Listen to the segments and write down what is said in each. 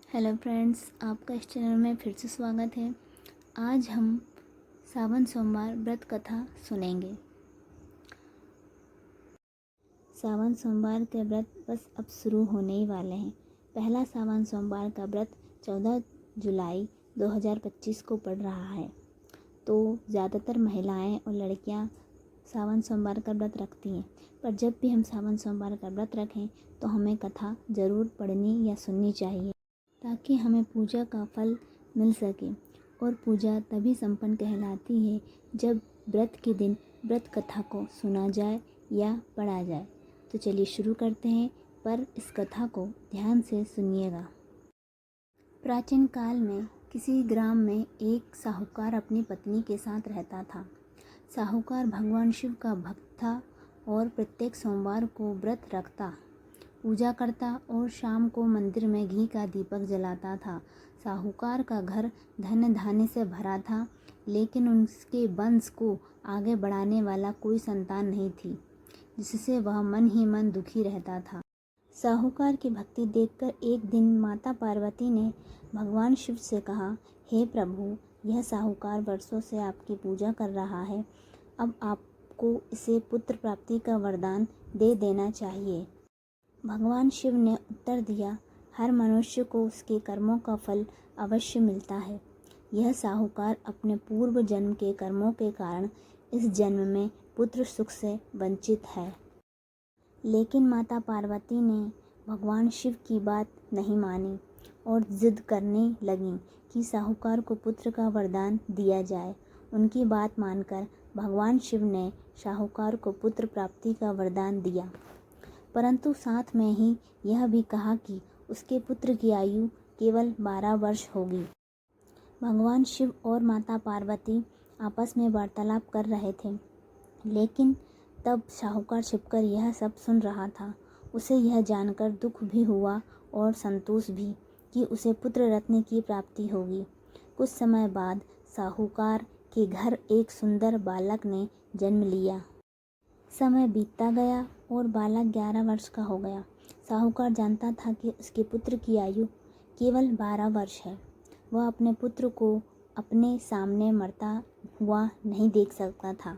Hello friends, आपका इस channel में फिर से स्वागत है। आज हम सावन सोमवार व्रत कथा सुनेंगे। सावन सोमवार के व्रत बस अब शुरू होने ही वाले हैं। पहला सावन सोमवार का व्रत 14 जुलाई 2025 को पड़ रहा है। तो ज़्यादातर महिलाएं और लड़कियां सावन सोमवार का व्रत रखती हैं, पर जब भी हम सावन सोमवार का व्रत रखें तो हमें कथा ज़रूर पढ़नी या सुननी चाहिए, ताकि हमें पूजा का फल मिल सके। और पूजा तभी संपन्न कहलाती है जब व्रत के दिन व्रत कथा को सुना जाए या पढ़ा जाए। तो चलिए शुरू करते हैं, पर इस कथा को ध्यान से सुनिएगा। प्राचीन काल में किसी ग्राम में एक साहूकार अपनी पत्नी के साथ रहता था। साहूकार भगवान शिव का भक्त था और प्रत्येक सोमवार को व्रत रखता, पूजा करता और शाम को मंदिर में घी का दीपक जलाता था। साहूकार का घर धन धान्य से भरा था, लेकिन उसके वंश को आगे बढ़ाने वाला कोई संतान नहीं थी, जिससे वह मन ही मन दुखी रहता था। साहूकार की भक्ति देखकर एक दिन माता पार्वती ने भगवान शिव से कहा, हे प्रभु, यह साहूकार वर्षों से आपकी पूजा कर रहा है, अब आपको इसे पुत्र प्राप्ति का वरदान दे देना चाहिए। भगवान शिव ने उत्तर दिया, हर मनुष्य को उसके कर्मों का फल अवश्य मिलता है। यह साहूकार अपने पूर्व जन्म के कर्मों के कारण इस जन्म में पुत्र सुख से वंचित है। लेकिन माता पार्वती ने भगवान शिव की बात नहीं मानी और जिद करने लगी कि साहूकार को पुत्र का वरदान दिया जाए। उनकी बात मानकर भगवान शिव ने साहूकार को पुत्र प्राप्ति का वरदान दिया, परंतु साथ में ही यह भी कहा कि उसके पुत्र की आयु केवल 12 वर्ष होगी। भगवान शिव और माता पार्वती आपस में वार्तालाप कर रहे थे, लेकिन तब साहूकार छिपकर यह सब सुन रहा था। उसे यह जानकर दुख भी हुआ और संतोष भी कि उसे पुत्र रत्न की प्राप्ति होगी। कुछ समय बाद साहूकार के घर एक सुंदर बालक ने जन्म लिया। समय बीतता गया और बालक 11 वर्ष का हो गया। साहूकार जानता था कि उसके पुत्र की आयु केवल 12 वर्ष है। वह अपने पुत्र को अपने सामने मरता हुआ नहीं देख सकता था,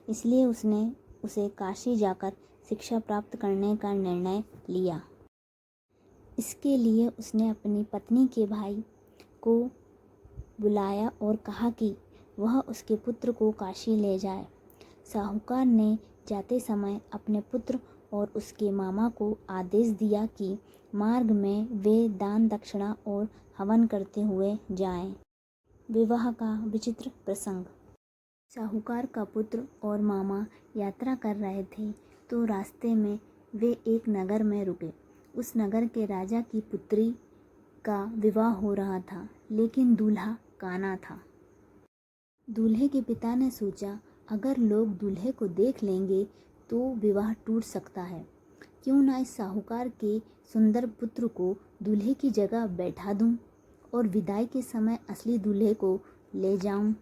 इसलिए उसने उसे काशी जाकर शिक्षा प्राप्त करने का निर्णय लिया। इसके लिए उसने अपनी पत्नी के भाई को बुलाया और कहा कि वह उसके पुत्र को काशी ले जाए। साहूकार ने जाते समय अपने पुत्र और उसके मामा को आदेश दिया कि मार्ग में वे दान दक्षिणा और हवन करते हुए जाएं। विवाह का विचित्र प्रसंग। साहूकार का पुत्र और मामा यात्रा कर रहे थे, तो रास्ते में वे एक नगर में रुके। उस नगर के राजा की पुत्री का विवाह हो रहा था, लेकिन दूल्हा काना था। दूल्हे के पिता ने सोचा, अगर लोग दूल्हे को देख लेंगे तो विवाह टूट सकता है। क्यों ना इस साहूकार के सुंदर पुत्र को दूल्हे की जगह बैठा दूं और विदाई के समय असली दूल्हे को ले जाऊं।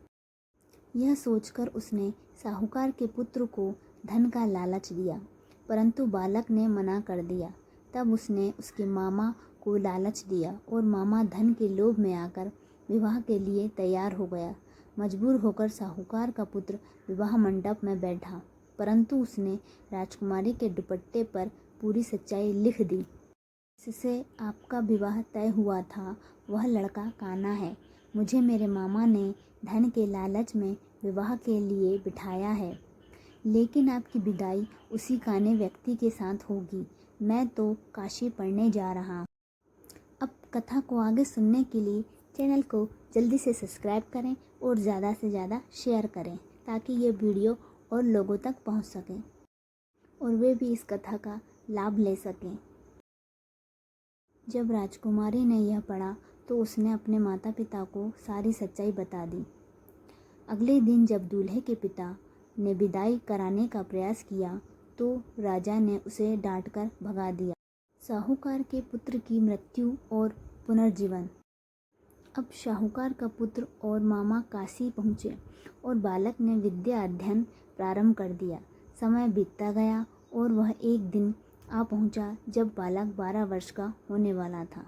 यह सोचकर उसने साहूकार के पुत्र को धन का लालच दिया, परंतु बालक ने मना कर दिया। तब उसने उसके मामा को लालच दिया और मामा धन के लोभ में आकर विवाह के लिए तैयार हो गया। मजबूर होकर साहूकार का पुत्र विवाह मंडप में बैठा, परंतु उसने राजकुमारी के दुपट्टे पर पूरी सच्चाई लिख दी। जिससे आपका विवाह तय हुआ था वह लड़का काना है। मुझे मेरे मामा ने धन के लालच में विवाह के लिए बिठाया है, लेकिन आपकी विदाई उसी काने व्यक्ति के साथ होगी। मैं तो काशी पढ़ने जा रहा हूँ। अब कथा को आगे सुनने के लिए चैनल को जल्दी से सब्सक्राइब करें और ज़्यादा से ज़्यादा शेयर करें, ताकि ये वीडियो और लोगों तक पहुंच सकें और वे भी इस कथा का लाभ ले सकें। जब राजकुमारी ने यह पढ़ा तो उसने अपने माता पिता को सारी सच्चाई बता दी। अगले दिन जब दूल्हे के पिता ने विदाई कराने का प्रयास किया तो राजा ने उसे डांटकर भगा दिया। साहूकार के पुत्र की मृत्यु और पुनर्जीवन। अब साहूकार का पुत्र और मामा काशी पहुँचे और बालक ने विद्या अध्ययन प्रारंभ कर दिया। समय बीतता गया और वह एक दिन आ पहुँचा जब बालक 12 वर्ष का होने वाला था।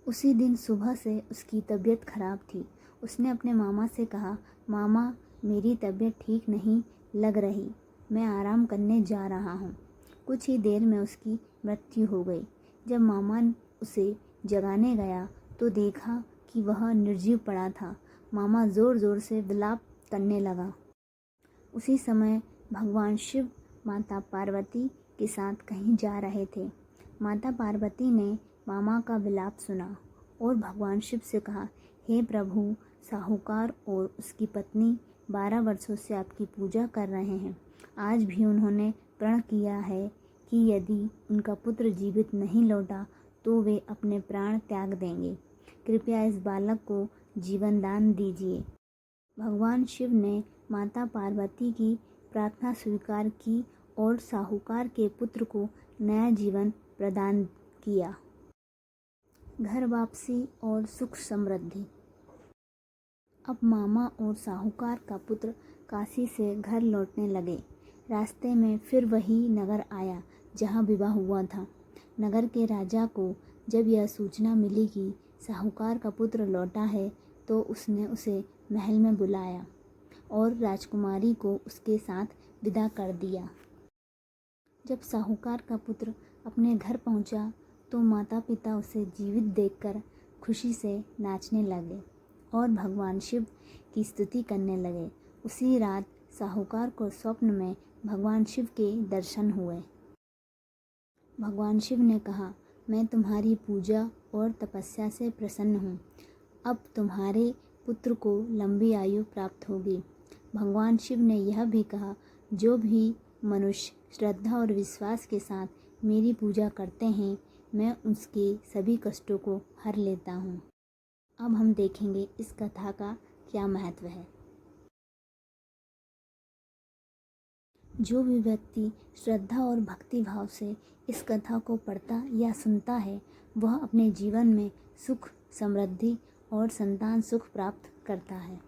उसी दिन सुबह से उसकी तबीयत खराब थी। उसने अपने मामा से कहा, मामा मेरी तबीयत ठीक नहीं लग रही, मैं आराम करने जा रहा हूँ। कुछ ही देर में उसकी मृत्यु हो गई। जब मामा उसे जगाने गया तो देखा कि वह निर्जीव पड़ा था। मामा ज़ोर ज़ोर से विलाप करने लगा। उसी समय भगवान शिव माता पार्वती के साथ कहीं जा रहे थे। माता पार्वती ने मामा का विलाप सुना और भगवान शिव से कहा, हे प्रभु, साहूकार और उसकी पत्नी 12 वर्षों से आपकी पूजा कर रहे हैं। आज भी उन्होंने प्रण किया है कि यदि उनका पुत्र जीवित नहीं लौटा तो वे अपने प्राण त्याग देंगे। कृपया इस बालक को जीवन दान दीजिए। भगवान शिव ने माता पार्वती की प्रार्थना स्वीकार की और साहूकार के पुत्र को नया जीवन प्रदान किया। घर वापसी और सुख समृद्धि। अब मामा और साहूकार का पुत्र काशी से घर लौटने लगे। रास्ते में फिर वही नगर आया जहाँ विवाह हुआ था। नगर के राजा को जब यह सूचना मिली कि साहूकार का पुत्र लौटा है तो उसने उसे महल में बुलाया और राजकुमारी को उसके साथ विदा कर दिया। जब साहूकार का पुत्र अपने घर पहुंचा तो माता पिता उसे जीवित देखकर खुशी से नाचने लगे और भगवान शिव की स्तुति करने लगे। उसी रात साहूकार को स्वप्न में भगवान शिव के दर्शन हुए। भगवान शिव ने कहा, मैं तुम्हारी पूजा और तपस्या से प्रसन्न हूँ। अब तुम्हारे पुत्र को लंबी आयु प्राप्त होगी। भगवान शिव ने यह भी कहा, जो भी मनुष्य श्रद्धा और विश्वास के साथ मेरी पूजा करते हैं, मैं उसके सभी कष्टों को हर लेता हूँ। अब हम देखेंगे इस कथा का क्या महत्व है। जो भी व्यक्ति श्रद्धा और भक्ति भाव से इस कथा को पढ़ता या सुनता है, वह अपने जीवन में सुख, समृद्धि और संतान सुख प्राप्त करता है।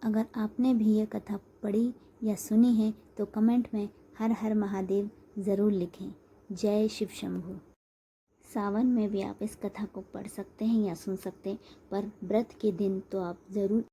अगर आपने भी ये कथा पढ़ी या सुनी है तो कमेंट में हर हर महादेव ज़रूर लिखें। जय शिव शंभू। सावन में भी आप इस कथा को पढ़ सकते हैं या सुन सकते हैं, पर व्रत के दिन तो आप ज़रूर